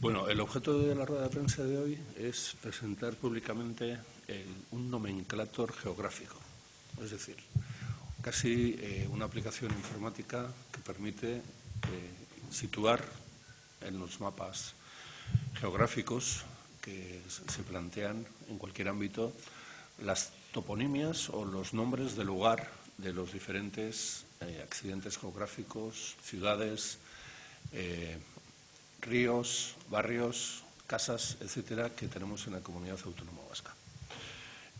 Bueno, el objeto de la rueda de prensa de hoy es presentar públicamente un nomenclator geográfico, es decir, casi una aplicación informática que permite situar en los mapas geográficos que se plantean en cualquier ámbito las toponimias o los nombres de lugar de los diferentes accidentes geográficos, ciudades, ríos, barrios, casas, etcétera, que tenemos en la comunidad autónoma vasca.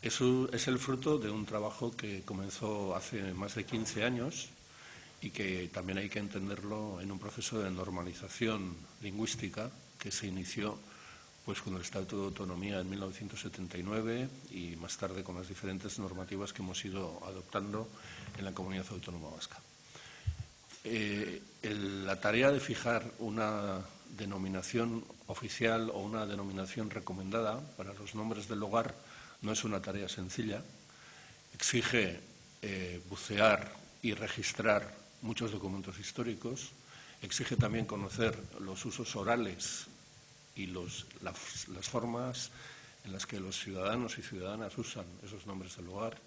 Eso es el fruto de un trabajo que comenzó hace más de 15 años y que también hay que entenderlo en un proceso de normalización lingüística que se inició pues con el Estatuto de Autonomía en 1979 y más tarde con las diferentes normativas que hemos ido adoptando en la comunidad autónoma vasca. La tarea de fijar una denominación oficial o una denominación recomendada para los nombres del lugar no es una tarea sencilla. Exige bucear y registrar muchos documentos históricos. Exige también conocer los usos orales y las formas en las que los ciudadanos y ciudadanas usan esos nombres del lugar.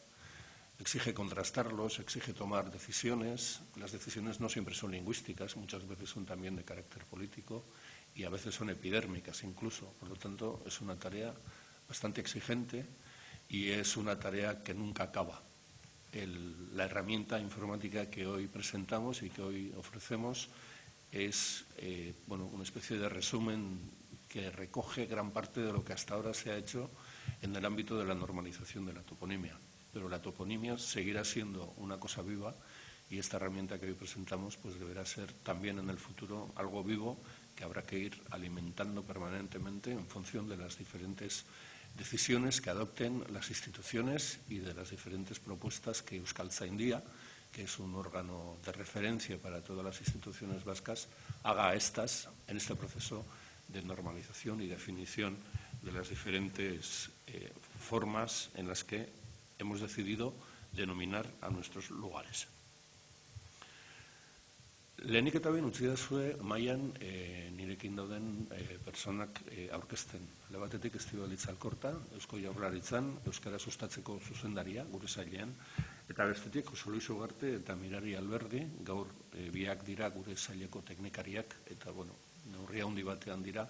Exige contrastarlos, exige tomar decisiones. Las decisiones no siempre son lingüísticas, muchas veces son también de carácter político y a veces son epidérmicas incluso. Por lo tanto, es una tarea bastante exigente y es una tarea que nunca acaba. La herramienta informática que hoy presentamos y que hoy ofrecemos es una especie de resumen que recoge gran parte de lo que hasta ahora se ha hecho en el ámbito de la normalización de la toponimia. Pero la toponimia seguirá siendo una cosa viva y esta herramienta que hoy presentamos pues deberá ser también en el futuro algo vivo que habrá que ir alimentando permanentemente en función de las diferentes decisiones que adopten las instituciones y de las diferentes propuestas que Euskaltzaindia, que es un órgano de referencia para todas las instituciones vascas, haga a estas en este proceso de normalización y definición de las diferentes formas en las que hemos decidido denominar a nuestros lugares. Lehenik eta behin utzi dazue mailan nirekin dauden personak aurkezten. Alde batetik Estibaliz Alkorta, Eusko Jaurlaritzan, euskara sustatzeko zuzendaria, gure sailean, eta bestetik Jose Luis Ugarte eta Mirari Alberdi, gaur biak dira gure saileko teknikariak, eta neurri handi batean dira,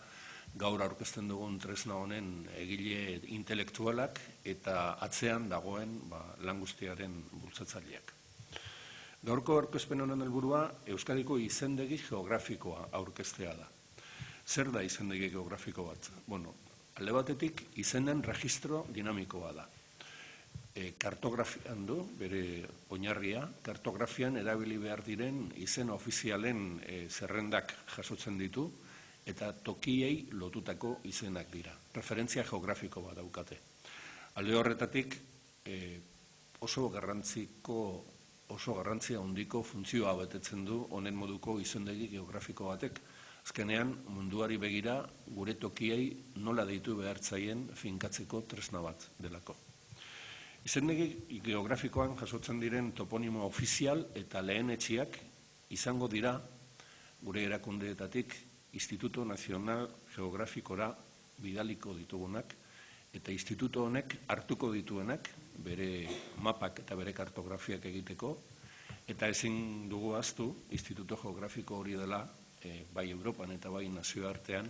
gaur aurkezten dugun tresna honen egile intelektualak eta atzean dagoen lan guztiaren bultzatzaileak. Gaurko aurkezpen honen helburua Euskadiko izendegi geografikoa aurkeztea da. Zer da izendegi geografiko bat? Alde batetik izenen registro dinamikoa da. Kartografian du, bere oinarria, kartografian erabili behar diren izen ofizialen zerrendak jasotzen ditu eta tokiei lotutako izenak dira. Referentzia geografiko bat daukate. Alde horretatik oso garrantzia handiko funtzioa betetzen du honen moduko izendegi geografiko batek. Azkenean, munduari begira gure tokiei nola deitu behartzaien finkatzeko tresna bat delako. Izendegi geografikoan jasotzen diren toponimo ofizial eta lehenetsiak izango dira gure erakundeetatik Instituto Nazional Geografikora bidaliko ditugunak eta instituto honek hartuko dituenak bere mapak eta bere kartografiak egiteko eta ezin dugu ahaztu Instituto Geografiko hori dela bai Europan eta bai nazioartean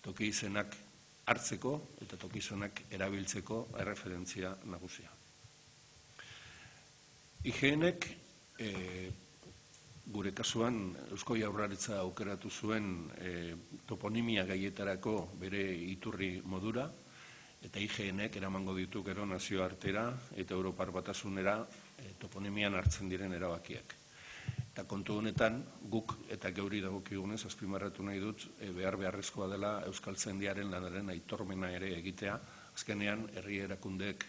toki izenak hartzeko eta toki izenak erabiltzeko erreferentzia nagusia. IGNek gure kasuan Eusko Jaurlaritza aukeratu zuen toponimia gaietarako bere iturri modura eta IGNek eramango ditu gero nazioartera eta Europar Batasunera toponimian hartzen diren erabakiak. Eta kontu honetan guk eta geuri dagokigunez azpimarratu nahi dut beharrezkoa dela Euskaltzaindiaren lanaren aitormena ere egitea, azkenean herri erakundeek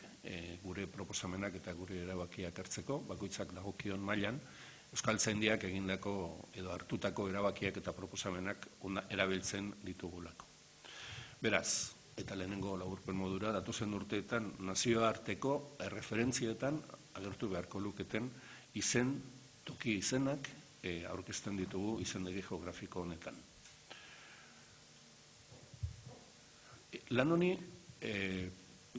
gure proposamenak eta gure erabakiak hartzeko, bakoitzak dagokion mailan, Euskaltzaindiak egindako edo hartutako erabakiak eta proposamenak erabiltzen ditugulako. Beraz, eta lehenengo laburpen modura, datozen urteetan nazioarteko erreferentzietan agertu beharko luketen toki izenak aurkezten ditugu izendegi geografiko honetan. Lan honi,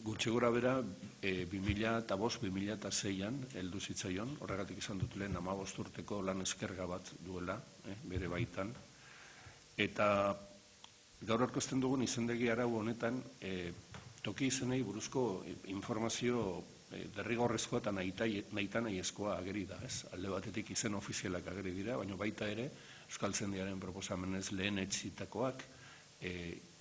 gutxi gora bera, 2005-2006an heldu zitzaion, horregatik izan dut lehen 15 urteko lan eskerga bat duela, bere baitan. Eta gaur aurkezten dugun izendegi arau honetan, toki izenei buruzko informazio derrigorrezkoa eta nahita nahiezkoa ageri da, ez? Alde batetik izen ofizialak ageri dira, baina baita ere, Euskaltzaindiaren proposamenez lehen etxitakoak,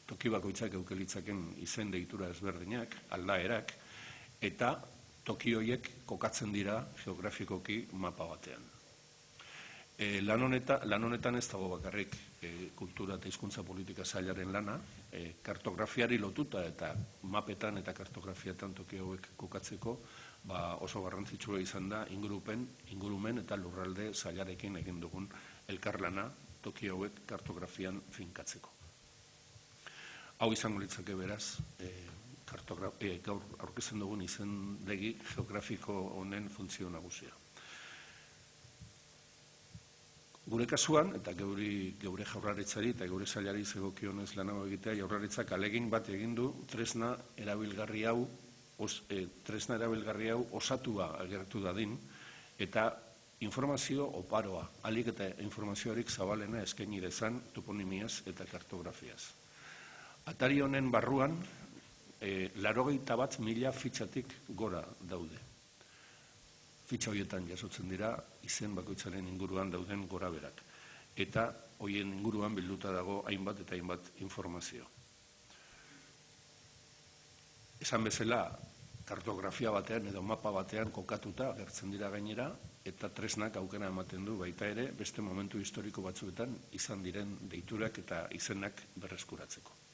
toki bakoitzak eukelitzaken izen deitura ezberdinak, aldaerak, eta toki horiek kokatzen dira geografikoki mapa batean. Lan honetan ez dago bakarrik kultura eta hizkuntza politika sailaren lana, kartografiari lotuta eta mapetan eta kartografiatan toki hauek kokatzeko oso garrantzitsua izan da ingurumen eta lurralde sailarekin egin dugun elkarlana toki hauek kartografian finkatzeko. Hau izango litzake beraz, gaur aurkezten dugun izendegi geografiko honen funtzio nagusia. Gure kasuan, eta geure jaurlaritzari eta geure sailari zegokionez lan hau egitea, jaurlaritzak alegin bat egin du tresna erabilgarri hau osatua agertu dadin, eta informazio oparoa, ahalik eta informazioarik zabalena eskaini dezan toponimiaz eta kartografiaz. Atari honen barruan, 81.000 fitxatik gora daude. Fitxa horietan jasotzen dira izen bakoitzaren inguruan dauden gora berak. Eta horien inguruan bilduta dago hainbat eta hainbat informazio. Esan bezala, kartografia batean edo mapa batean kokatuta agertzen dira gainera, eta tresnak aukera ematen du baita ere beste momentu historiko batzuetan izan diren deiturak eta izenak berreskuratzeko.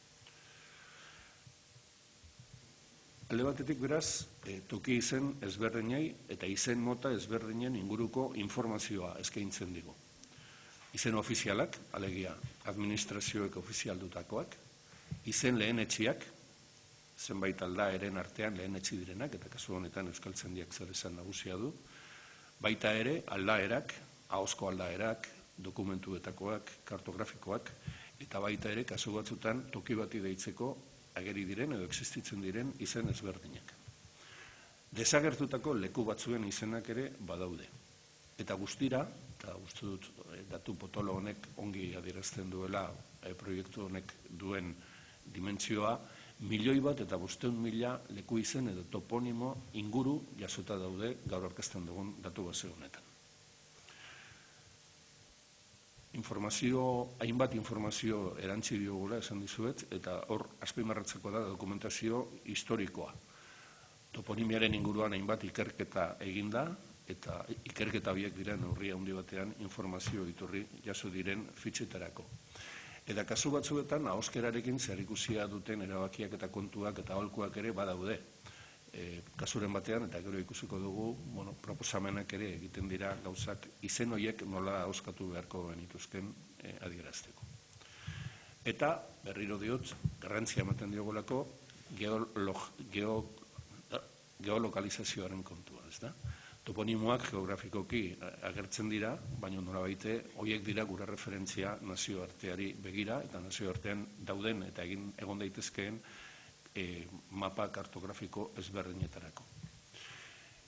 Alde batetik beraz, toki izen ezberdinei eta izen mota ezberdinen inguruko informazioa eskaintzen digu. Izen ofizialak, alegia administrazioek ofizialdutakoak, izen lehenetxiak, zenbait aldaeren artean lehenetxi direnak, eta kasu honetan Euskaltzaindiak zer esan nagusia du, baita ere aldaerak, ahozko aldaerak, dokumentuetakoak, kartografikoak, eta baita ere kasu batzutan toki bati deitzeko ageri diren edo existitzen diren izen ezberdinak. Desagertutako leku batzuen izenak ere badaude. Eta guztira, eta uste dut datu potolo honek ongi adierazten duela proiektu honek duen dimentsioa, 1.500.000 leku izen edo toponimo inguru jasota daude gaur aurkezten dugun datu base honetan. Hainbat informazio erantzi diogula esan dizuet, eta hor azpimarratzeko da dokumentazio historikoa. Toponimiaren inguruan hainbat ikerketa eginda, eta ikerketa biek diren neurri handi batean informazio iturri jaso diren fitxetarako. Eta kasu batzuetan ahoskerarekin zerikusia duten erabakiak eta kontuak eta aholkuak ere badaude. Kasuren batean, eta gero ikusiko dugu, proposamenak ere egiten dira gauzak izen horiek nola ahoskatu beharko genituzken adierazteko. Eta, berriro diot, garrantzia ematen diogolako geolokalizazioaren kontua, ez da? Toponimoak geografikoki agertzen dira, baina norabaite horiek dira gure referentzia nazioarteari begira, eta nazioartean dauden eta egon daitezkeen mapa kartografiko ezberdinetarako.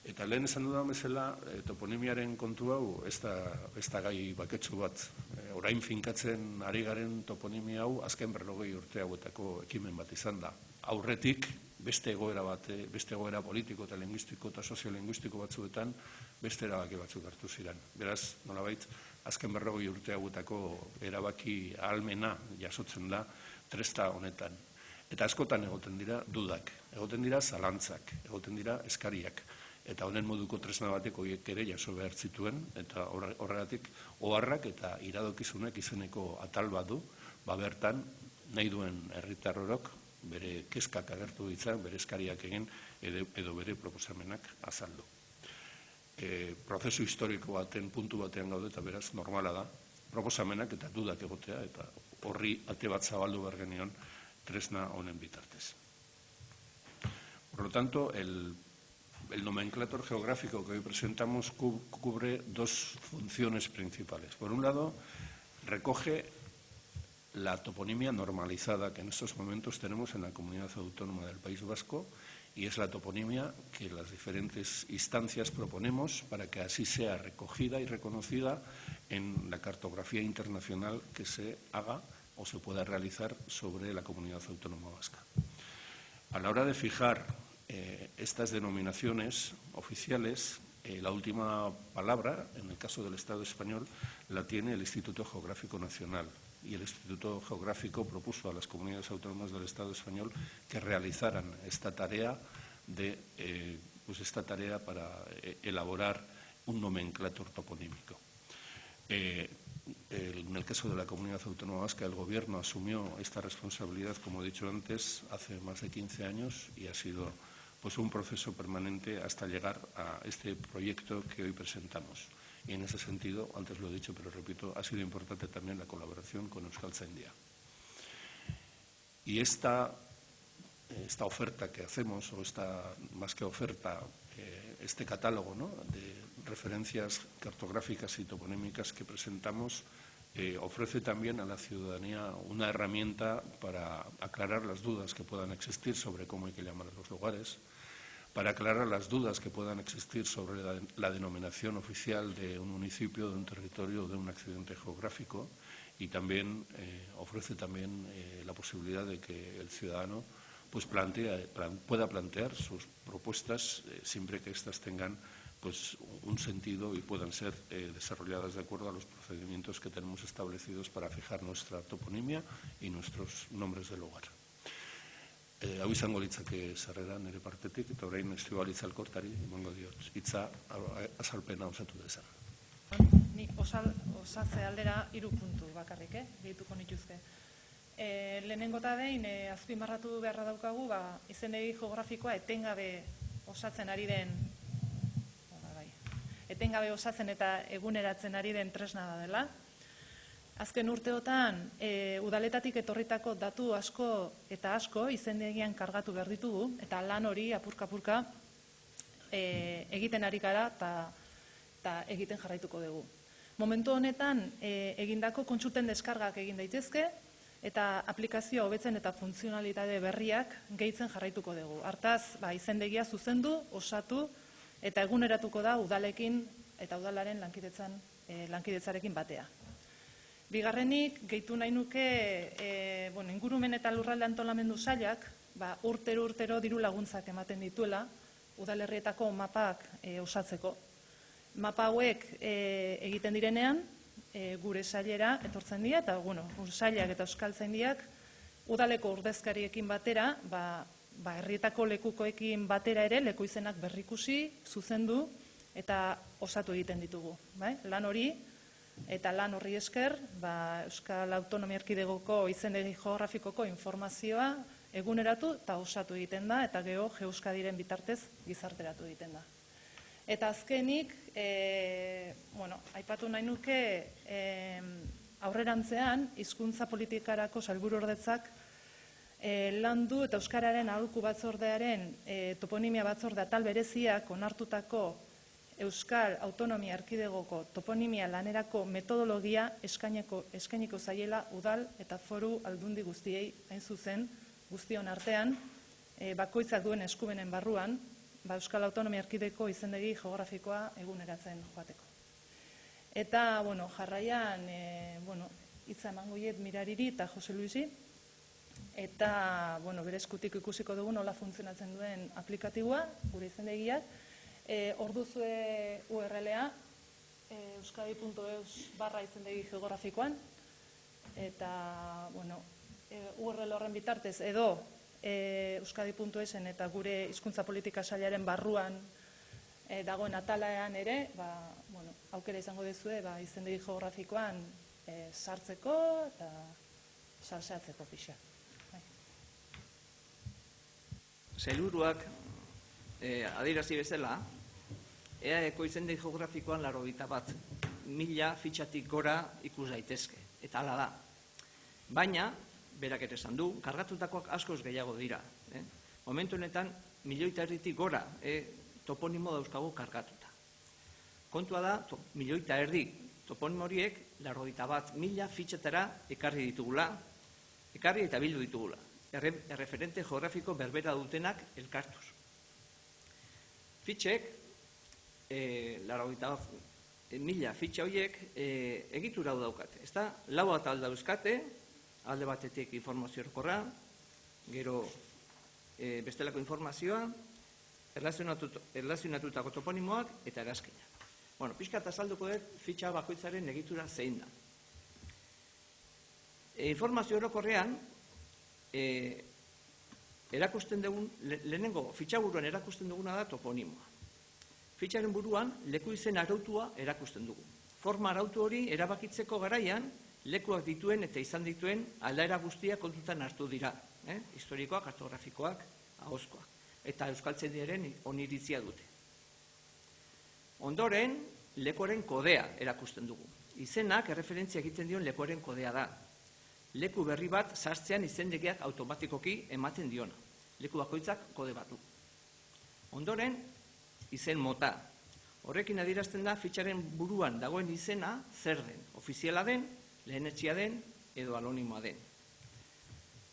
Eta lehen esan dudan bezala, toponimiaren kontu hau ez da gai baketsu bat. Orain finkatzen ari garen toponimia hau azken 40 urte hauetako ekimen bat izan da. Aurretik, beste egoera politiko eta linguistiko eta soziolinguistiko batzuetan beste erabaki batzuk hartu ziren. Beraz, nolabait, azken 40 urte hauetako erabaki ahalmena jasotzen da tresna honetan. Eta askotan egoten dira dudak, egoten dira zalantzak, egoten dira eskariak. Eta honen moduko tresna batek horiek ere jaso behar zituen, eta horregatik oharrak eta iradokizunek izeneko atal bat du, bertan nahi duen herritarrorok bere kezkak agertu ditzak, bere eskariak egin edo bere proposamenak azaldu. Prozesu historiko baten puntu batean gaude eta beraz normala da, proposamenak eta dudak egotea, eta horri ate bat zabaldu behar genion tresna honen bitartez. Por lo tanto, el nomenclátor geográfico que hoy presentamos cubre dos funciones principales. Por un lado, recoge la toponimia normalizada que en estos momentos tenemos en la comunidad autónoma del País Vasco, y es la toponimia que las diferentes instancias proponemos para que así sea recogida y reconocida en la cartografía internacional que se haga o se pueda realizar sobre la comunidad autónoma vasca. A la hora de fijar estas denominaciones oficiales, la última palabra, en el caso del Estado español, la tiene el Instituto Geográfico Nacional. Y el Instituto Geográfico propuso a las comunidades autónomas del Estado español que realizaran esta tarea para elaborar un nomenclátor toponímico. En el caso de la comunidad autónoma vasca, el Gobierno asumió esta responsabilidad, como he dicho antes, hace más de 15 años y ha sido un proceso permanente hasta llegar a este proyecto que hoy presentamos. Y en ese sentido, antes lo he dicho, pero repito, ha sido importante también la colaboración con Euskaltzaindia. Y esta oferta que hacemos, o más que oferta, este catálogo, ¿no?, de referencias cartográficas y toponímicas que presentamos, ofrece también a la ciudadanía una herramienta para aclarar las dudas que puedan existir sobre cómo hay que llamar a los lugares, para aclarar las dudas que puedan existir sobre la denominación oficial de un municipio, de un territorio o de un accidente geográfico, y también ofrece la posibilidad de que el ciudadano pueda plantear sus propuestas siempre que éstas tengan un sentido y puedan ser desarrolladas de acuerdo a los procedimientos que tenemos establecidos para fijar nuestra toponimia y nuestros nombres de lugar. Hau izango litzake sarrera nire partetik, eta orain Estibaliz Alkortari emango diot hitza azalpena osatu dezan. Ni osatze aldera 3 puntu bakarrik, gehituko nituzke. Lehenengo eta behin azpimarratu beharra daukagu, izendegi geografikoa etengabe osatzen ari den, etengabe osatzen eta eguneratzen ari den tresna da dela. Azken urteotan, udaletatik etorritako datu asko eta asko izendegian kargatu behar ditugu, eta lan hori apurka-apurka egiten ari gara eta egiten jarraituko dugu. Momentu honetan, egindako kontsulten deskargak egin daitezke, eta aplikazioa hobetzen eta funtzionalitate berriak gehitzen jarraituko dugu. Hartaz, izendegia zuzendu, osatu, eta eguneratuko da udalekin eta udalaren lankidetzarekin batea. Bigarrenik, gehitu nahi nuke, ingurumen eta lurralde antolamendu sailak, urtero diru laguntzak ematen dituela, udalerrietako mapak osatzeko. Mapa hauek egiten direnean, gure sailera etortzen dira, eta sailak eta Euskaltzaindiak udaleko ordezkariekin batera, herrietako lekukoekin batera ere, leku izenak berrikusi, zuzendu, eta osatu egiten ditugu. Lan hori, eta lan horri esker, Euskal Autonomia Erkidegoko izendegi geografikoko informazioa eguneratu eta osatu egiten da, eta gero Geoskadiren bitartez gizarteratu egiten da. Eta azkenik, aipatu nahi nuke, aurrerantzean, hizkuntza politikarako sailburuordetzak landu eta Euskararen aholku batzordearen toponimia batzorde atal bereziak onartutako Euskal Autonomia Erkidegoko toponimia lanerako metodologia eskainiko zaiela udal eta foru aldundi guztiei, hain zuzen, guztion artean, bakoitzak duen eskumenen barruan, Euskal Autonomia Erkidegoko izendegi geografikoa eguneratzen joateko. Eta, jarraian, hitza emango diet Mirariri eta Jose Luisi, eta, bere eskutik ikusiko dugu nola funtzionatzen duen aplikatiboa, gure izendegiak, orduzue URL-a, euskadi.eus/izendegi geografikoan, eta URL horren bitartez edo euskadi.esen eta gure hizkuntza politika sailaren barruan dagoen atalean ere, aukera izango duzue izendegi geografikoan sartzeko eta salseatzeko pixa. Sailburuak adierazi bezala, EAEko izendegi geografikoan 81.000 fitxatik gora ikus daitezke, eta hala da. Baina, berak ere esan du, kargatutakoak askoz gehiago dira. Momentu honetan, 1,5 milioi gora toponimo dauzkagu kargatuta. Kontua da, 1,5 milioi toponimo horiek 81.000 fitxetara ekarri ditugula, ekarri eta bildu ditugula, erreferente geografiko berbera dutenak elkartuz. Fitxek, 81.000 fitxa horiek egitura hau daukate. Ez da, lau atal dauzkate, alde batetik informazio orokorra, gero bestelako informazioa, erlazionatutako toponimoak eta erazkinak. Bueno, pixka eta azalduko dut fitxa bakoitzaren egitura zein da. Informazio orokorrean, erakusten dugun, lehenengo fitxaburuan erakusten duguna da toponimoa. Fitxaren buruan leku izen arautua erakusten dugu. Forma arautu hori erabakitzeko garaian lekuak dituen eta izan dituen aldaera guztiak kontutan hartu dira. Historikoak, kartografikoak, ahozkoak. Eta euskaltzaindiaren oniritzia dute. Ondoren, lekuaren kodea erakusten dugu. Izenak erreferentzia egiten dion lekuaren kodea da. Leku berri bat sartzean izendegiak automatikoki ematen diona. Leku bakoitzak kode bat du. Ondoren, izen mota. Horrekin adierazten da fitxaren buruan dagoen izena zer den. Ofiziala den, lehenetxia den edo anonimoa den.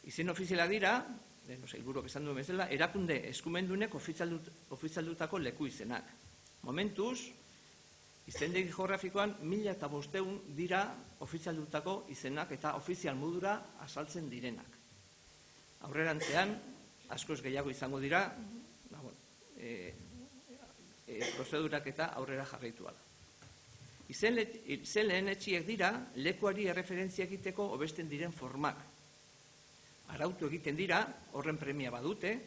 Izen ofiziala dira, sailburuak esan duen bezala, erakunde eskumendunek ofizialdutako leku izenak. Momentuz, izendegi geografikoan 1.500 dira ofizialdutako izenak eta ofizial modura azaltzen direnak. Aurrerantzean, askoz gehiago izango dira, prozedurak eta aurrera jarraitu ala. Izen lehenetxiek dira, lekuari erreferentzia egiteko hobesten diren formak. Arautu egiten dira, horren premia badute,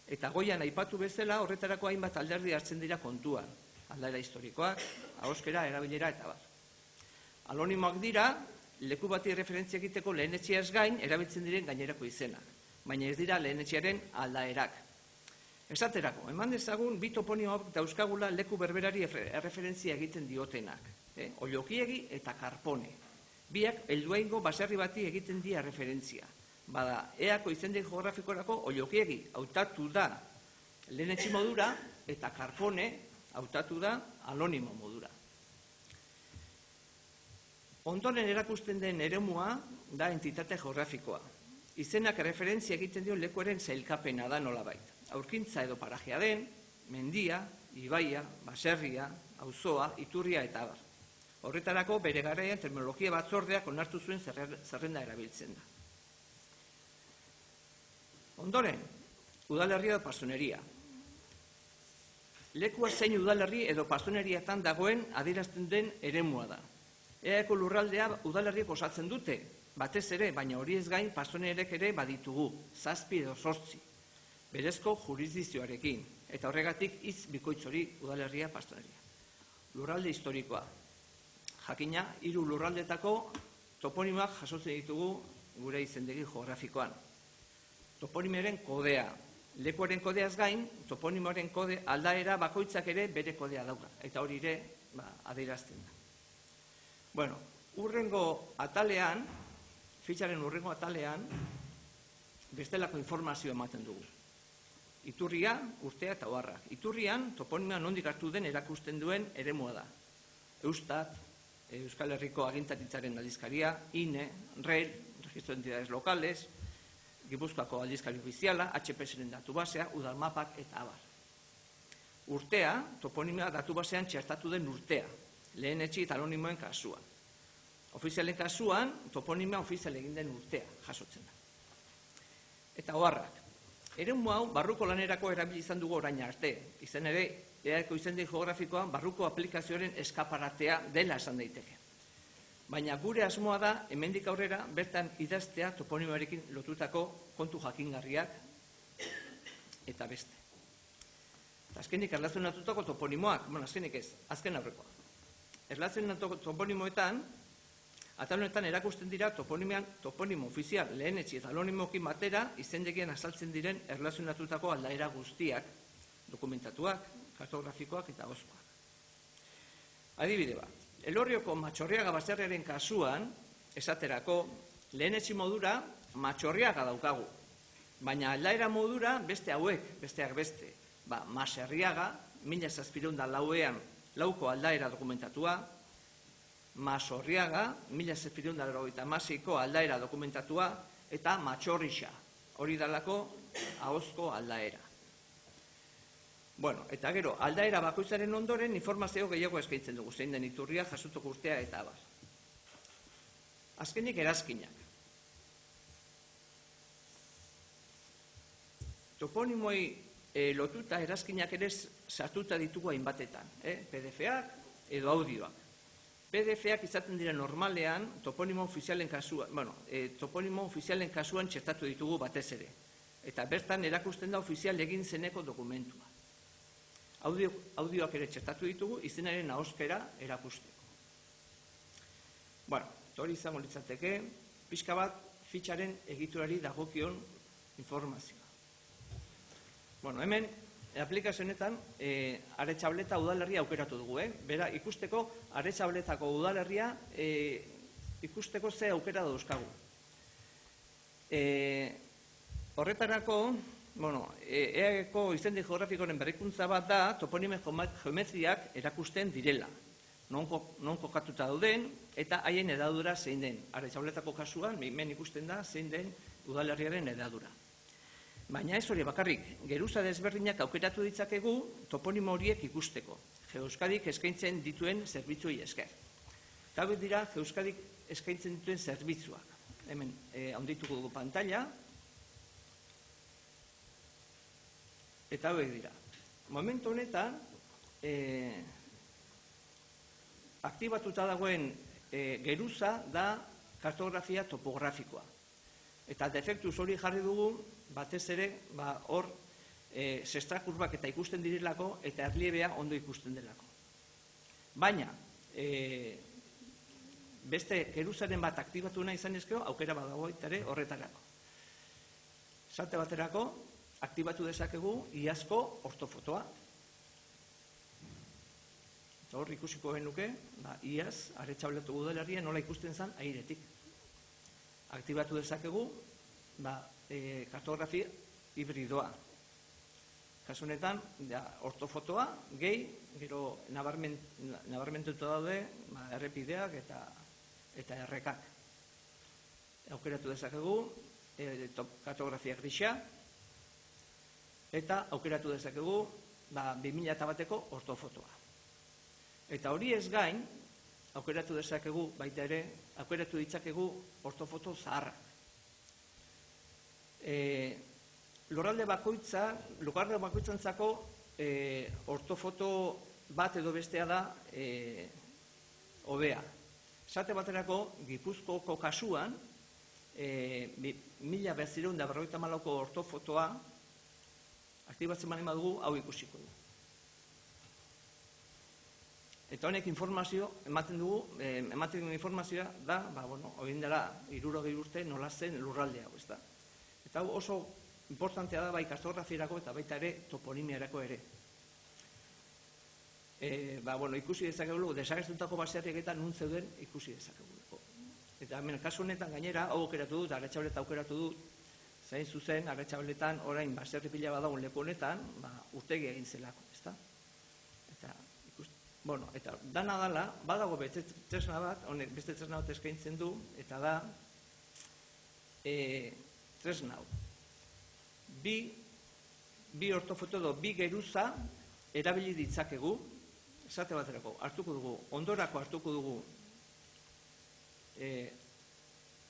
eta goian aipatu bezala horretarako hainbat alderdi hartzen dira kontuan. Aldaera historikoak, ahoskera, erabilera eta bar. Anonimoak dira, leku bati referentzia egiteko lehenetxeaz gain erabiltzen diren gainerako izenak, baina ez dira lehenetxearen aldaerak. Esaterako, eman dezagun bi toponimoak dauzkagula leku berberari erreferentzia egiten diotenak, Ollokiegi eta Karpone. Biak helduaingo baserri bati egiten dira referentzia. Bada, eako izendegi geografikorako Ollokiegi hautatu da lehenetxi modura eta Karpone hautatu da anonimo modura. Ondoren erakusten den eremua da entitate geografikoa. Izenak referentzia egiten dion lekuaren sailkapena da nolabait. Aurkintza edo parajea den, mendia, ibaia, baserria, auzoa, iturria eta abar. Horretarako bere garaian terminologia batzordeak onartu zuen zerrenda erabiltzen da. Ondoren, udalerria edo pastoneria. Lekua zein udalerri edo pastoneriatan dagoen adierazten den eremua da. Eaeko lurraldea udalerriek osatzen dute, batez ere, baina hori ez gain pastonerek ere baditugu, 7 edo 8, berezko jurisdizioarekin, eta horregatik hitz bikoitz hori udalerria pastoneria. Lurralde historikoa. Jakina, 3 lurraldetako toponimoak jasotzen ditugu gure izendegi geografikoan. Toponimeren kodea. Lekuaren kodeaz gain, toponimoaren kode aldaera bakoitzak ere bere kodea dauka, eta hori ere adierazten da. Bueno, urrengo atalean, fitxaren urrengo atalean, bestelako informazio ematen dugu. Iturria, urtea eta oharrak. Iturrian, toponimoa nondik hartu den erakusten duen eremua da. Eustat, Euskal Herriko Agintaritzaren aldizkaria, INE, REL, Registro de Entidades Locales, Gipuzkoako aldizkari ofiziala, HPS-ren datu basea, udalmapak eta abar. Urtea, toponimoa datu basean txertatu den urtea, lehenetxi eta anonimoen kasuan. Ofizialen kasuan, toponimoa ofizial egin den urtea jasotzen da. Eta oharrak. Eremu hau barruko lanerako erabili izan dugu orain arte. Izan ere, eaeko izendegi geografikoan barruko aplikazioaren eskaparatea dela esan daiteke. Baina gure asmoa da, hemendik aurrera, bertan idaztea toponimoarekin lotutako kontu jakingarriak eta beste. Azkenik erlazionatutako toponimoak, azkenik ez, azken aurrekoa. Erlazionatutako toponimoetan, atalonetan erakusten dira toponimo ofizial lehenetxi eta anonimokin batera izendegian azaltzen diren erlazionatutako aldaera guztiak, dokumentatuak, kartografikoak eta ahozkoak. Adibide bat. Elorrioko Matxorriaga baserriaren kasuan, esaterako, lehenetxi modura Matxorriaga daukagu. Baina aldaera modura beste hauek, besteak beste. Maserriaga, 1704 lauko aldaera dokumentatua, Masorriaga, 1786ko aldaera dokumentatua, eta Matxorrixa, hori dalako ahozko aldaera. Bueno, eta gero, aldaera bakoitzaren ondoren informazio gehiago eskaintzen dugu, zein den iturria, jasotoko urtea eta abar. Azkenik erazkinak. Toponimoi lotuta erazkinak ere sartuta ditugu hainbatetan, PDF-ak edo audioak. PDF-ak izaten dira normalean toponimo ofizialen kasuan txertatu ditugu batez ere. Eta bertan erakusten da ofizial egin zeneko dokumentua. Audioak ere txertatu ditugu izenaren ahoskera erakusteko. Bueno, hori izango litzateke, pixka bat fitxaren egiturari dagokion informazioa. Bueno, hemen aplikazionetan Aretxabaleta udalerria aukeratu dugu, Bera, ikusteko Aretxabaletako udalerria ikusteko ze aukera dauzkagu. Horretarako, EAEko izendi geografikoren berrikuntza bat da toponime geometriak erakusten direla. Non kokatuta dauden eta haien edadura zein den. Aretxabaletako kasuan, hemen ikusten da zein den udalerriaren edadura. Baina ez hori bakarrik, geruza desberdinak aukeratu ditzakegu toponimo horiek ikusteko. Geoskadik eskaintzen dituen zerbitzuei esker. Eta hauek dira Geoskadik eskaintzen dituen zerbitzuak. Hemen handituko dugu pantalla. Eta hauek dira. Momentu honetan, aktibatuta dagoen geruza da kartografia topografikoa. Eta defektuz hori jarri dugu, batez ere, hor zestrakurbak eta ikusten direlako eta erliebea ondo ikusten delako. Baina, beste geruzaren bat aktibatu nahi izan ezkero, aukera badago ere horretarako. Esate baterako, aktibatu dezakegu iazko ortofotoa. Eta hor ikusiko genuke, iaz, Aretxabaleta udalerria nola ikusten zen airetik. Aktibatu dezakegu, kartografia hibridoa. Kasu honetan, ortofotoa, gehi, gero nabarmentuta daude, errepideak eta errekak. Aukeratu dezakegu, kartografia grisa, eta aukeratu dezakegu, 2001ko ortofotoa. Eta hori ez gain, aukeratu dezakegu, baita ere, aukeratu ditzakegu ortofoto zaharrak. Lurralde bakoitzantzako ortofoto bat edo bestea da hobea. Esate baterako, Gipuzkoako kasuan, 1954ko ortofotoa aktibatzen bali badugu, hau ikusiko du. Eta honek informazio ematen informazioa da, hori dela 60 urte nola zen lurralde hau, ez da. Eta hau oso importantea da bai kartografiarako eta baita ere toponimiarako ere. Ikusi dezakegu, desagertutako baserriak eta nun zeuden ikusi dezakegu. Eta hemen, kasu honetan gainera, hau aukeratu dut, Aretxabaleta aukeratu dut, zain zuzen, Aretxabaletan orain baserri pila badagoen leku honetan, urtegi egin zelako, ez da. Eta dana dala, badago beste tresna bat, honek beste tresna bat eskaintzen du, eta da, tresna hau. Bi ortofoto edo bi geruza erabili ditzakegu, esate baterako, ondorako hartuko dugu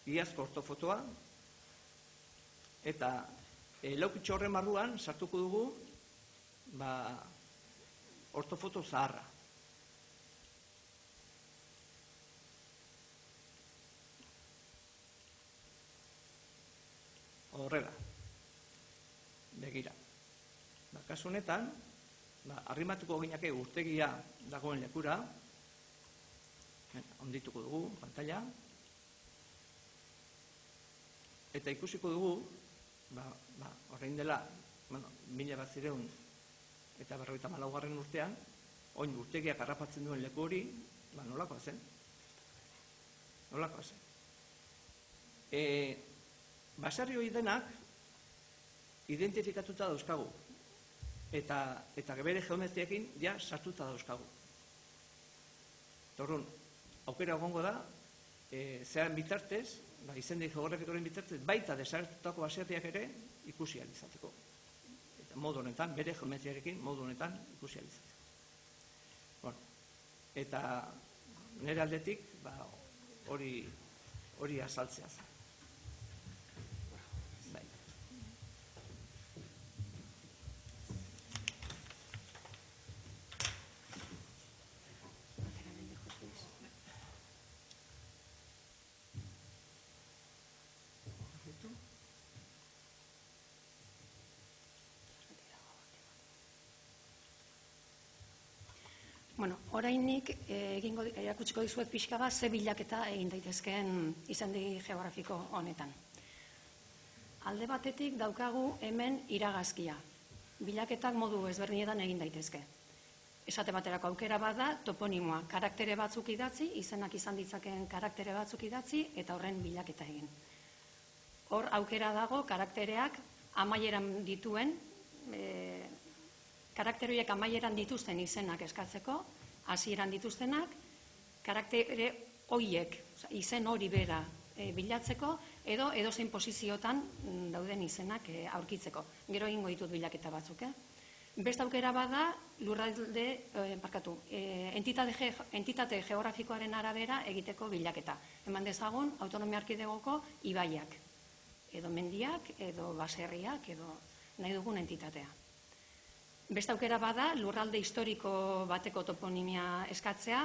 iazko ortofotoa, eta laukitxo horren barruan sartuko dugu ortofoto zaharra. Horrela, begira. Kasu honetan, arrimatuko gineke urtegia dagoen lekura, ondituko dugu, pantalla, eta ikusiko dugu, horrein dela, 1900 eta 1954 urtean, oin urtegiak harrapatzen duen leku hori, nolakoa zen. Nolakoa zen. Basarri hori denak identifikatuta dauzkagu. Eta bere geometriakin ja sartuta dauzkagu. Torrun, aukera egongo da, zean bitartez, izendegi geografikoaren bitartez, baita desagertutako baserriak ere ikusi ahal izateko. Modu honetan, bere geometriarekin modu honetan ikusi ahal izateko. Eta nire aldetik hori azaltzea zen. Bueno, orainik erakutsiko dizuet pixka bat ze bilaketa egin daitezkeen izendegi geografiko honetan. Alde batetik daukagu hemen iragazkia. Bilaketak modu ezberdinetan egin daitezke. Esate baterako aukera bada toponimoa, karaktere batzuk idatzi, izenak izan ditzakeen karaktere batzuk idatzi eta horren bilaketa egin. Hor aukera dago karaktereak amaieran dituen, karakteroiek amaieran dituzten izenak eskatzeko, hasieran dituztenak, karaktere horiek, izen hori bera bilatzeko, edo edozein posiziotan dauden izenak aurkitzeko. Gero egingo ditut bilaketa batzuk. Beste aukera bada, entitate geografikoaren arabera egiteko bilaketa. Eman dezagun, autonomia erkidegoko ibaiak, edo mendiak, edo baserriak, edo nahi dugun entitatea. Beste aukera bada, lurralde historiko bateko toponimia eskatzea,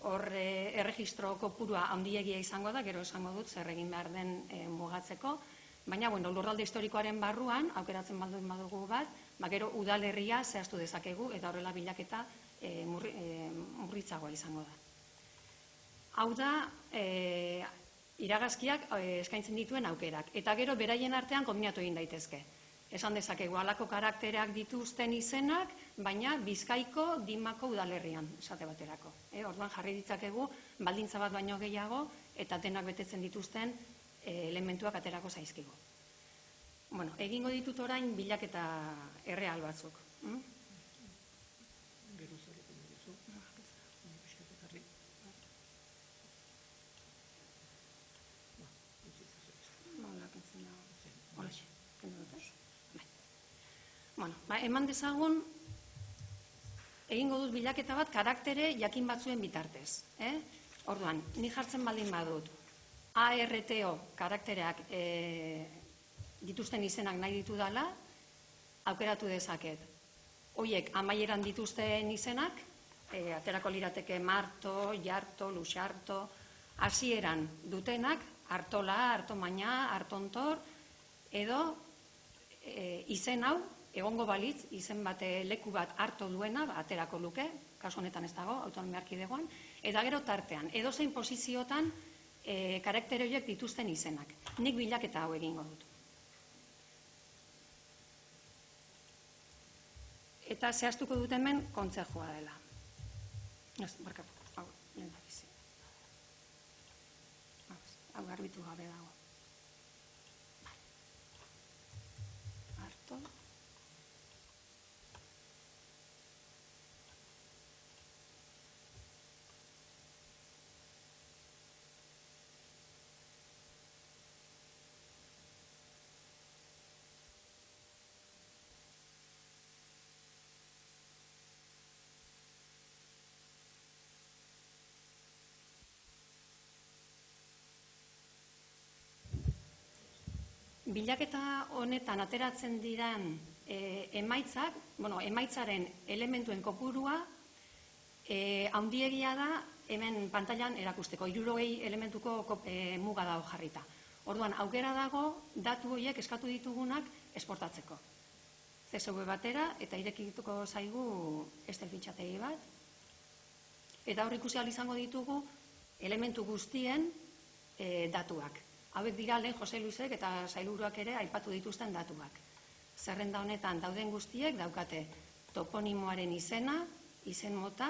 hor erregistro kopurua handiegia izango da, gero esango dut zer egin behar den mugatzeko, baina lurralde historikoaren barruan, aukeratzen badugu bat, gero udalerria zehaztu dezakegu eta horrela bilaketa murritzagoa izango da. Hau da, iragazkiak eskaintzen dituen aukerak, eta gero beraien artean kombinatu egin daitezke. Esan dezakegu, halako karaktereak dituzten izenak, baina Bizkaiko Dimako udalerrian, esate baterako. Orduan jarri ditzakegu, baldintza bat baino gehiago, eta denak betetzen dituzten elementuak aterako zaizkigu. Egingo ditut orain bilaketa erreal batzuk. Eman dezagun, egingo dut bilaketa bat karaktere jakin batzuen bitartez. Orduan, ni jartzen baldin badut, ARTO karaktereak dituzten izenak nahi ditu dela, aukeratu dezaket. Hoiek amaieran dituzten izenak, aterako lirateke Marto, Jarto, Luxarto, hasieran dutenak, Artola, Artomaina, Artontor, edo izen hau, egongo balitz, izen bate leku bat hartu duena, aterako luke, kasu honetan ez dago, autonomia erkidegoan, eta gero tartean, edozein posiziotan karaktere horiek dituzten izenak. Nik bilaketa hau egingo dut. Eta zehaztuko dut hemen kontzejua dela. Hau garbitu gabe dago. Harto. Bilaketa honetan ateratzen diren emaitzak, emaitzaren elementuen kopurua handiegia da hemen pantailan erakusteko, 60 elementuko muga dago jarrita. Orduan, aukera dago datu horiek eskatu ditugunak esportatzeko. CSV batera eta irekituko zaigu Excel fitxategi bat. Eta hor ikusi ahal izango ditugu elementu guztien datuak. Hauek dira lehen Jose Luisek eta sailburuak ere aipatu dituzten datuak. Zerrenda honetan dauden guztiek daukate toponimoaren izena, izen mota,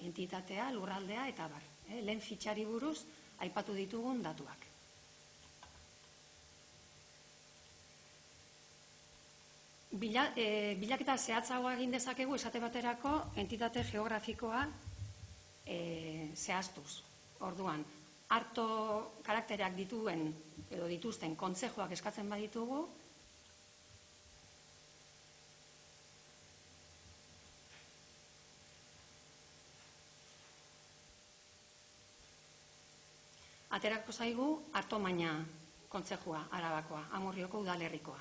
entitatea, lurraldea eta bar. Lehen fitxari buruz aipatu ditugun datuak. Bilaketa zehatzagoa egin dezakegu esate baterako entitate geografikoa zehaztuz. Orduan, harto karaktereak dituen edo dituzten kontzejoak eskatzen baditugu, aterako zaigu Artomaina kontzejua, Arabakoa, Amurrioko udalerrikoa.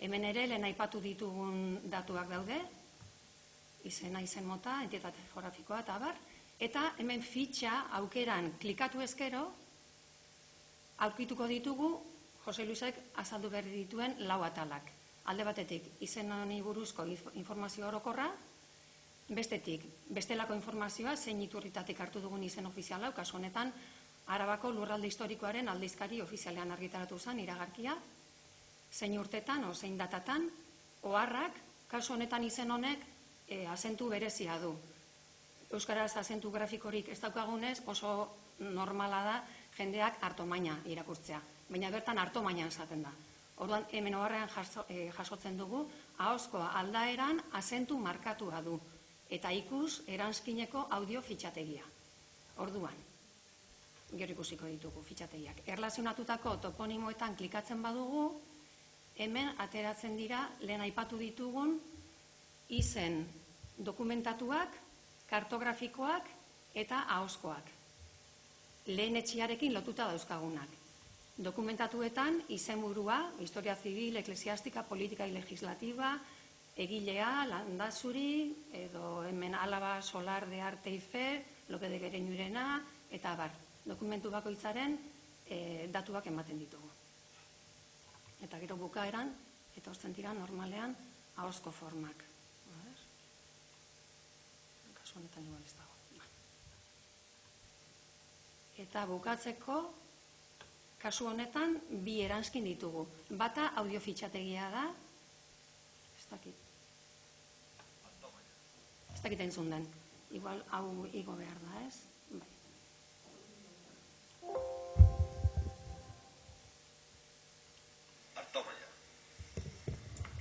Hemen ere, lehen aipatu ditugun datuak daude, izena, izen mota, entitate geografikoa eta abar, eta hemen fitxa aukeran klikatu ezkero, aurkituko ditugu Jose Luisek azaldu berri dituen 4 atalak. Alde batetik, izen honi buruzko informazio orokorra, bestetik, bestelako informazioa, zein iturritatik hartu dugun izen ofiziala, kasu honetan, Arabako lurralde historikoaren aldizkari ofizialean argitaratu zen iragarkia, zein urtetan, zein datatan, oharrak, kasu honetan izen honek, azentu berezia du. Euskaraz azentu grafikorik ez daukagunez, oso normala da jendeak Artomaina irakurtzea. Baina bertan Artomainan esaten da. Orduan, hemen oharrean jasotzen dugu, ahozko aldaeran azentu markatua du. Eta ikus eranskineko audio fitxategia. Orduan, gero ikusiko ditugu fitxategiak. Erlazionatutako toponimoetan klikatzen badugu, hemen ateratzen dira lehen aipatu ditugun izen dokumentatuak, kartografikoak eta ahozkoak. Lehen etxiarekin lotuta dauzkagunak. Dokumentatuetan izenburua, historia zibil, eklesiastika, politika legislativa, egilea, landazuri, edo hemen Alaba, Solar de Arte y Fe, Lope de Gereñurena, eta abar. Dokumentu bakoitzaren datuak ematen ditugu. Eta gero bukaeran, eta hortzen dira normalean, ahozko formak. Kasu honetan igual ez dago. Eta bukatzeko, kasu honetan, 2 eranskin ditugu. Bata audiofitxategia da, ez dakit entzun den. Igual hau igo behar da, ez? Bai.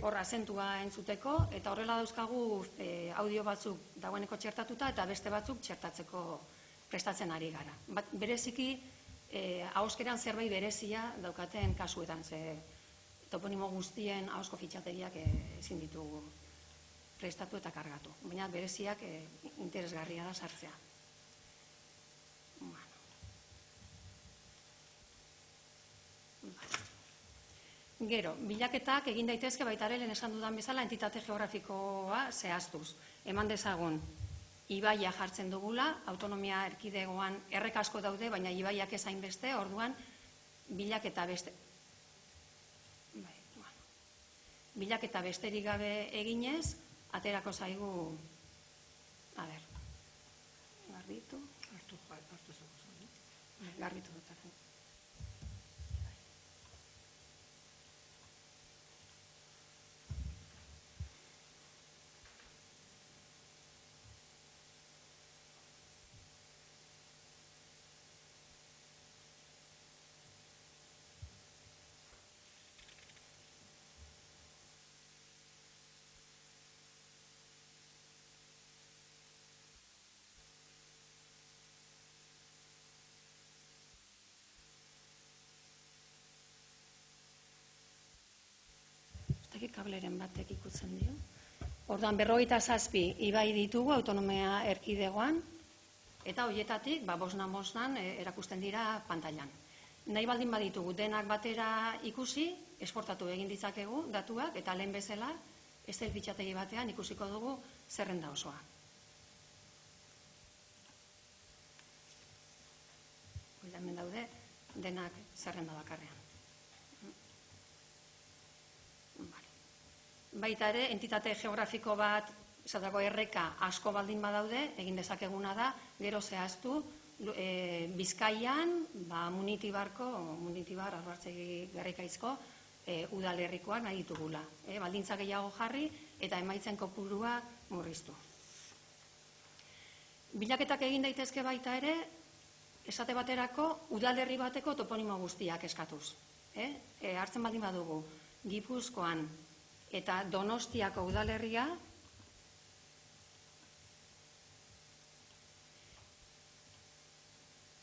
Hor azentua entzuteko, eta horrela dauzkagu audio batzuk dagoeneko txertatuta eta beste batzuk txertatzeko prestatzen ari gara. Bereziki, ahoskeran zerbait berezia daukaten kasuetan, ze toponimo guztien ahosko fitxategiak ezin ditugu prestatu eta kargatu. Baina bereziak interesgarria da sartzea. Gero, bilaketak egin daitezke baita ere lehen esan dudan bezala entitate geografikoa zehaztuz. Eman dezagun, ibaia jartzen dugula, autonomia erkidegoan errek asko daude, baina ibaiak ezain beste, orduan bilaketa besterik gabe eginez, aterako zaigu, garbitu dut. Kableren batek ikutzen dio. Orduan 57 ibai ditugu autonomia erkidegoan, eta horietatik, bosna erakusten dira pantailan. Nahi baldin baditugu denak batera ikusi, esportatu egin ditzakegu datuak, eta lehen bezala, Excel fitxategi batean ikusiko dugu zerrenda osoa. Hemen daude, denak zerrenda bakarrean. Baita ere, entitate geografiko bat, esatako erreka asko baldin badaude, egin dezakeguna da, gero zehaztu, Bizkaian, Munitibar, Arbartzegi Garrikaizko, udalerrikoak nahi ditugula. Baldintza gehiago jarri eta emaitzen kopurua murriztu. Bilaketak egin daitezke baita ere, esate baterako, udalerri bateko toponimo guztiak eskatuz. Hartzen baldin badugu, Gipuzkoan, eta Donostiako udalerria,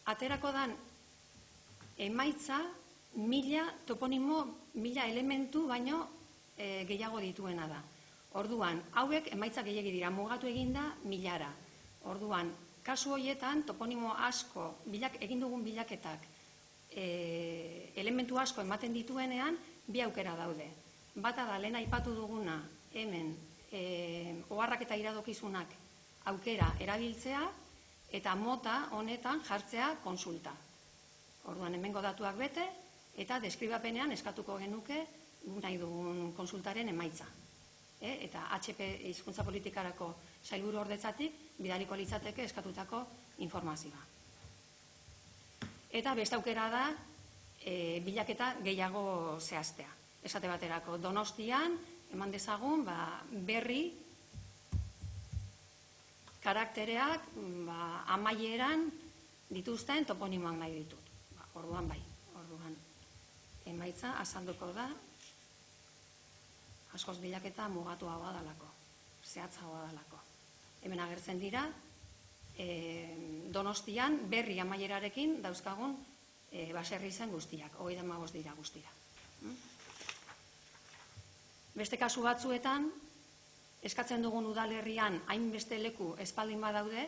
aterako dan emaitza 1000 toponimo, 1000 elementu baino gehiago dituena da. Orduan, hauek emaitza gehiagi dira, mugatu eginda 1000-ara. Orduan, kasu horietan toponimo asko, egin dugun bilaketak elementu asko ematen dituenean, bi aukera daude. Bata da, lehen aipatu duguna, hemen, oharrak eta iradokizunak aukera erabiltzea, eta mota honetan jartzea konsulta. Orduan, hemengo datuak bete, eta deskribapenean eskatuko genuke nahi dugun konsultaren emaitza. Eta HP hizkuntza politikarako sailburu ordetzatik bidaliko litzateke eskatutako informazioa. Eta beste aukera da bilaketa gehiago zehaztea. Esate baterako Donostian eman dezagun berri karaktereak amaieran dituzten toponimoak nahi ditut. Orduan bai, orduan emaitza azalduko da askoz bilaketa mugatuagoa dalako, zehatzagoa dalako. Hemen agertzen dira Donostian berri amaierarekin dauzkagun baserri izen guztiak, 35 dira guztira. Beste kasu batzuetan, eskatzen dugun udalerrian hainbeste leku espaldin badaude,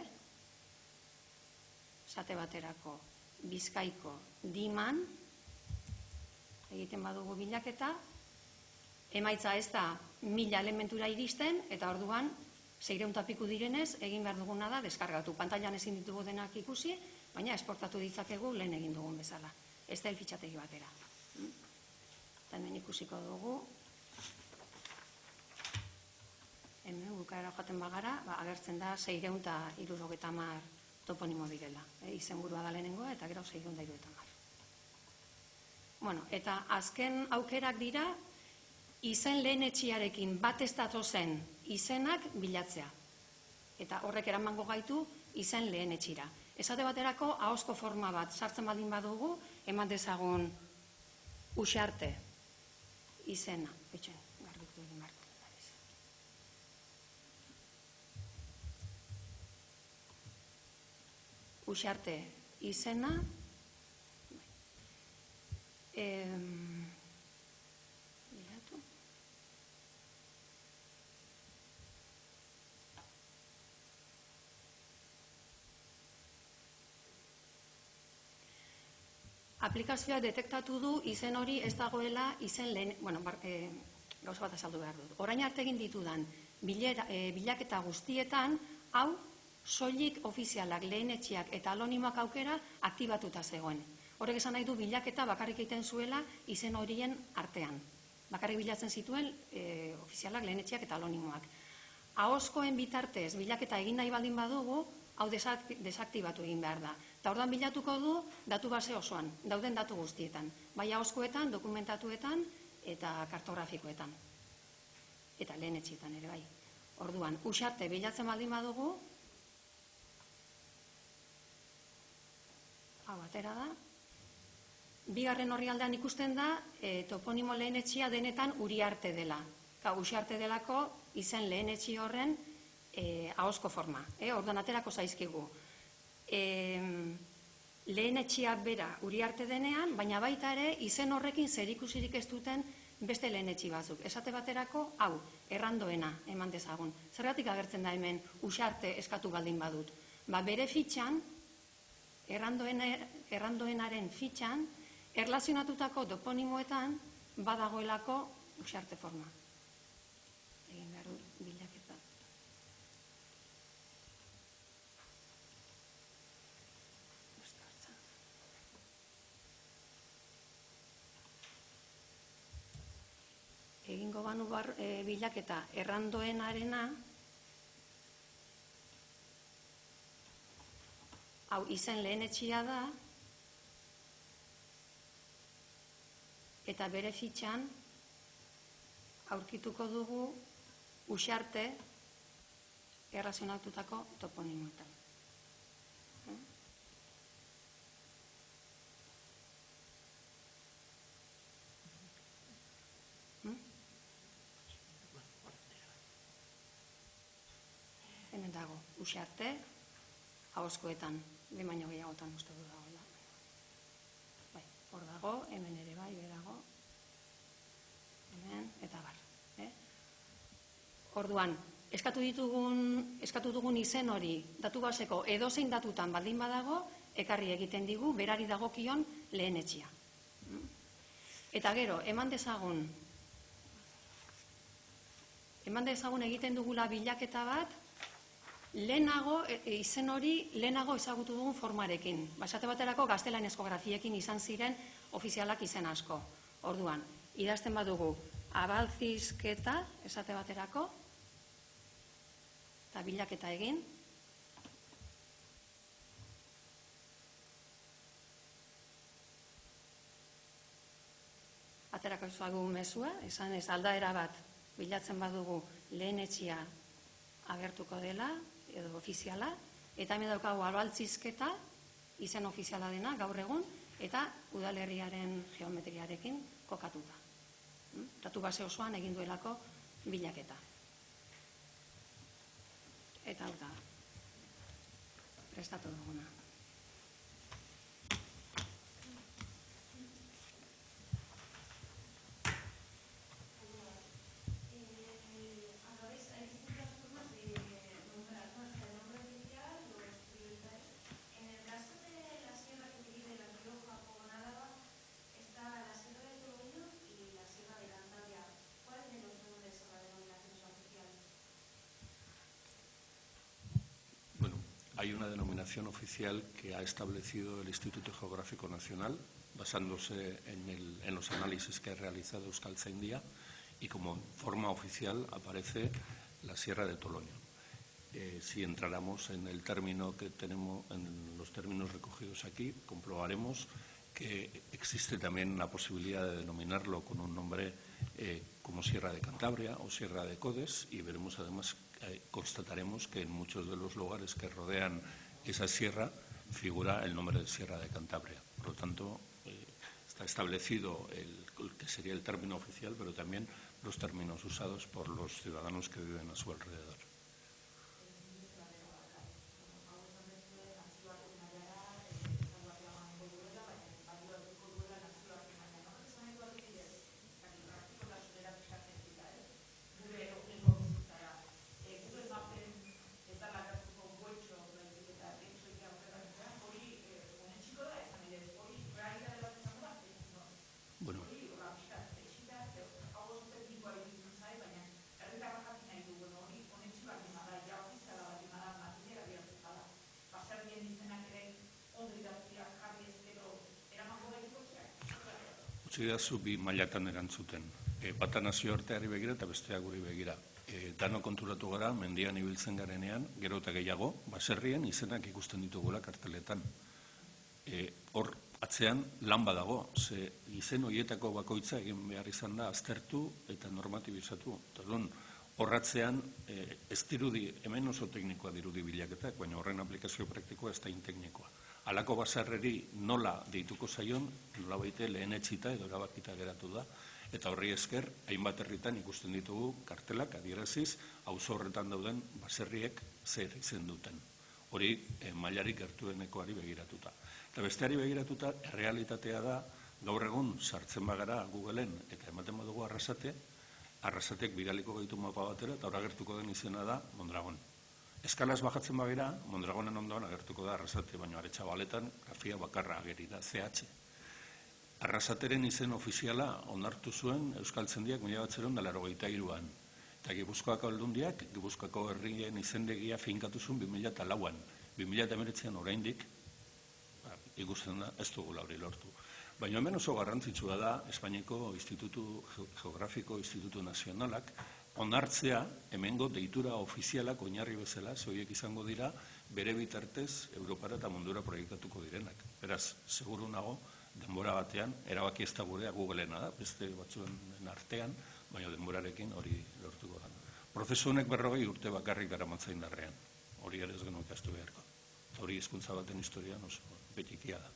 esate baterako Bizkaiko Diman, egiten badugu bilaketa, emaitza ez da 1000 elementura iristen, eta orduan 600 piku direnez, egin behar duguna da deskargatu. Pantailan ezin ditugu denak ikusi, baina esportatu ditzakegu lehen egin dugun bezala. Ez da fitxategi batera. Eta hemen ikusiko dugu, hemen bukaera joaten bagara, agertzen da 670 toponimo direla. Izenburua da lehenengoa, eta gero 670. Bueno, eta azken aukerak dira, izen lehenetxiarekin bat ez datozen izenak bilatzea. Eta horrek eramango gaitu izen lehenetxira. Esate baterako ahozko forma bat sartzen baldin badugu, eman dezagun Uxarte izena. Garbitu egin beharko. Uxarte izena. Aplikazioa detektatu du izen hori ez dagoela izen lehen, gauza bat azaldu behar dut. Orain arte egin ditudan bilaketa guztietan, hau soilik ofizialak, lehenetxiak eta anonimoak aukera aktibatuta zegoen. Horrek esan nahi du bilaketa bakarrik egiten zuela izen horien artean. Bakarrik bilatzen zituen ofizialak, lehenetxiak eta anonimoak. Ahozkoen bitartez bilaketa egin nahi baldin badugu, hau desaktibatu egin behar da. Eta orduan bilatuko du datu base osoan, dauden datu guztietan. Bai ahozkoetan, dokumentatuetan eta kartografikoetan. Eta lehenetxietan ere bai. Orduan, Uxarte bilatzen baldin badugu, hau atera da, bigarren orrialdean ikusten da toponimo lehenetxia denetan Uriarte dela. Uxarte delako izen lehenetxi horren ahozko forma. Orduan aterako zaizkigu. Lehenetxia bera Uriarte denean, baina baita ere izen horrekin zerikusirik ez duten beste lehenetxi batzuk. Esate baterako, hau, errandoena eman dezagun. Zergatik agertzen da hemen Uxarte eskatu baldin badut? Bere fitxan, errandoenaren fitxan, erlazionatutako toponimoetan badagoelako Uxarte forma. Egin behar dut bilaketa. Egingo banu bilaketa errandoenarena, hau izen lehenetxia da, eta bere fitxan aurkituko dugu Uxarte errazionatutako toponimoetan. Hemen dago Uxarte, ahozkoetan, behin baino gehiagotan uste du dagoela. Bai, hor dago, hemen ere bai, berago, hemen, eta bar. Orduan, eskatu dugun izen hori datu baseko edozein datutan baldin badago, ekarri egiten digu, berari dagokion lehenetsia. Eta gero, eman dezagun egiten dugula bilaketa bat, lehenago, izen hori lehenago ezagutu dugun formarekin. Esate baterako gaztelanezko grafiekin izan ziren ofizialak izen asko. Orduan, idazten badugu abalzizketa, esate baterako, eta bilaketa egin. Aterako izuagu mezua, esan ez aldaera bat bilatzen badugu lehenetxia agertuko dela, edo ofiziala, eta hemen daukagu abaltzizketa, izen ofiziala dena, gaur egun, eta udalerriaren geometriarekin kokatuta. Datu base osoan egin duelako bilaketa. Eta hau da, prestatu duguna. Hay una denominación oficial que ha establecido el Instituto Geográfico Nacional, basándose en los análisis que ha realizado Euskaltzaindia, y como forma oficial aparece la Sierra de Toloño. Si entráramos en el término que tenemos, en los términos recogidos aquí, comprobaremos que existe también la posibilidad de denominarlo con un nombre como Sierra de Cantabria o Sierra de Codes, y veremos además, constataremos que en muchos de los lugares que rodean esa sierra figura el nombre de Sierra de Cantabria. Por lo tanto, está establecido el que sería el término oficial, pero también los términos usados por los ciudadanos que viven a su alrededor. Utzidazu bi mailatan erantzuten. Bata nazioarteari begira eta bestea guri begira. Dano konturatu gara, mendian ibiltzen garenean, gero eta gehiago, baserrien izenak ikusten ditugula karteletan. Hor, atzean lan badago, ze izen horietako bakoitza egin behar izan da aztertu eta normatibizatu. Hor atzean, ez dirudi, hemen oso teknikoa dirudi bilaketak, baina horren aplikazio praktikoa ez da inteknikoa. Halako basarreri nola deituko zaion, nola baite lehen etxita edo erabakita geratu da, eta horri esker, hainbat herritan ikusten ditugu kartelak adieraziz, auzo horretan dauden baserriek zer izen duten. Hori mailarik gertuenekoari begiratuta. Eta besteari begiratuta, errealitatea da, gaur egun sartzen bagara Googleen eta ematen badugu Arrasate, Arrasatek bidaliko gaitu mapa batera, eta hor agertuko den izena da Mondragon. Eskalaz bajatzen bagira, Mondragonen ondoan agertuko da Arrasate, baina Aretxabaletan grafia bakarra ageri da, CH. Arrasateren izen ofiziala onartu zuen Euskaltzaindiak 1983an. Eta Gipuzkoako Aldundiak, Gipuzkoako herrien izendegia finkatu zuen 2004an. 2019an oraindik, ikusten da, ez dugula hori lortu. Baina hemen oso garrantzitsua da, Espainiako Geografiko Institutu Nazionalak, onartzea hemengo deitura ofizialak oinarri bezala, zoiek izango dira, bere bitartez Europara eta mundura proiektatuko direnak. Beraz, seguru nago, denbora batean, erabaki ez da gurea Googleena da, beste batzuen artean, baina denborarekin hori lortuko da. Prozesu honek 40 urte bakarrik daramatza indarrean. Hori ere ez genuen ikastu beharko. Hori hizkuntza baten historian oso betikia da.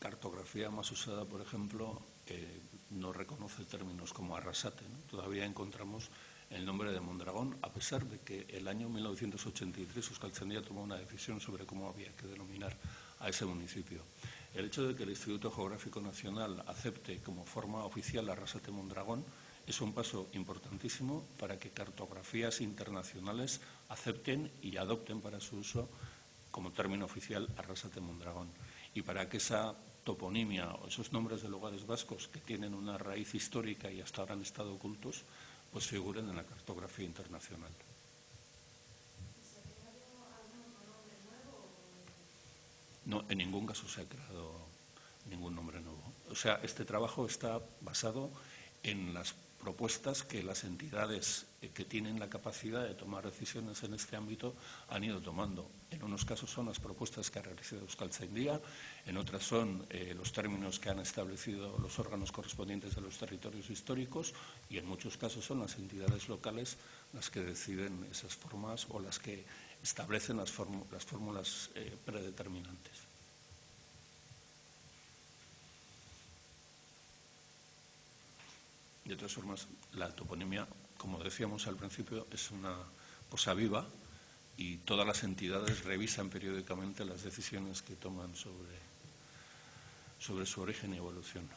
cartografía más usada, por ejemplo, no reconoce términos como Arrasate, ¿no? Todavía encontramos el nombre de Mondragón, a pesar de que el año 1983 Euskaltzaindia tomó una decisión sobre cómo había que denominar a ese municipio. El hecho de que el Instituto Geográfico Nacional acepte como forma oficial Arrasate Mondragón es un paso importantísimo para que cartografías internacionales acepten y adopten para su uso como término oficial Arrasate Mondragón, y para que esa toponimia o esos nombres de lugares vascos que tienen una raíz histórica y hasta ahora han estado ocultos, pues figuren en la cartografía internacional. No, en ningún caso se ha creado ningún nombre nuevo. O sea, este trabajo está basado en las propuestas que las entidades que tienen la capacidad de tomar decisiones en este ámbito han ido tomando. En unos casos son las propuestas que ha realizado Euskaltzaindia, en otras son los términos que han establecido los órganos correspondientes de los territorios históricos, y en muchos casos son las entidades locales las que deciden esas formas o las que establecen las fórmulas predeterminantes. De todas formas, la toponimia, como decíamos al principio, es una cosa viva y todas las entidades revisan periódicamente las decisiones que toman sobre su origen y evolución.